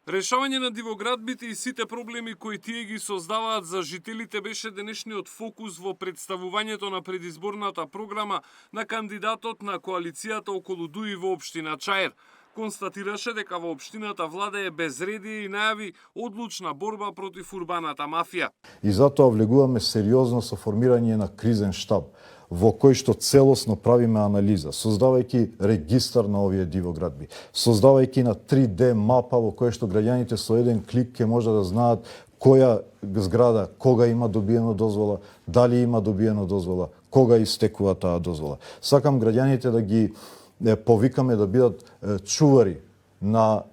Решавање на дивоградбите и сите проблеми кои тие ги создаваат за жителите беше денешниот фокус во представувањето на предизборната програма на кандидатот на коалицијата околу Дуи во општина Чаир. Констатираше дека во општината владее безредие и најави одлучна борба против урбаната мафија. И затоа влегуваме сериозно со формирање на кризен штаб, во кој што целосно правиме анализа, создавајќи регистар на овие дивоградби, создавајќи на 3D мапа во која што граѓаните со еден клик ќе може да знаат која зграда, кога има добиено дозвола, дали има добиено дозвола, кога истекува таа дозвола. Сакам граѓаните да ги повикаме да бидат чувари на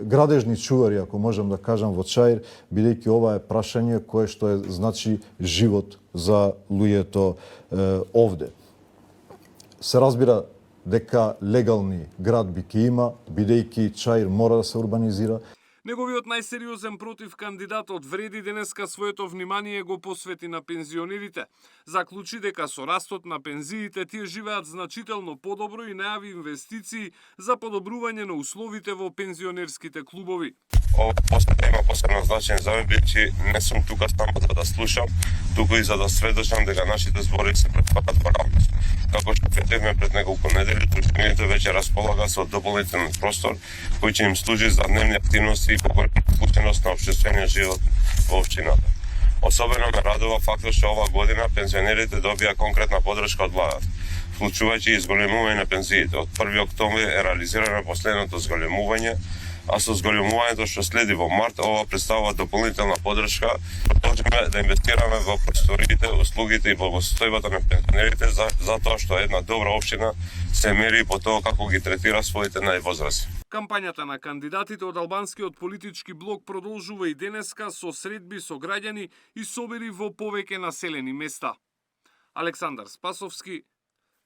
градежни чувари, ако можам да кажам, во Чаир, бидејќи ова е прашање кое што е значи живот за луѓето овде. Се разбира дека легални градби ќе има, бидејќи Чаир мора да се урбанизира. Неговиот најсериозен против кандидатот вреди денеска своето внимание го посвети на пензионерите. Заклучи дека со растот на пензиите тие живеат значително подобро и најави инвестиции за подобрување на условите во пензионерските клубови. Ова постата има посебно значење за мене, бидејќи не сум тука само за да слушам, туку и за да сведочам дека нашите збори се претварат во реалност. Како што претекме пред неколку недели, општините веќе располага со дополнителен простор кој ќе им служи за дневни активности и поголема вклученост на општествениот живот во општината. Особено ме радува фактот што оваа година пензионерите добија конкретна подршка од владата, вклучувајќи и зголемување на пензиите. Од 1 октомври е реализирано последното зголемување, а со зголемувањето што следи во март, ова представува дополнителна подршка. Продолжиме да инвестираме во просториите, услугите и благосостојбата на пензионерите, затоа што една добра општина се мери по тоа како ги третира своите највозрасни. Кампањата на кандидатите од албанскиот политички блок продолжува и денеска со средби со граѓани и собери во повеќе населени места. Александар Спасовски,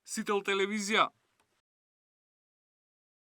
Сител телевизија.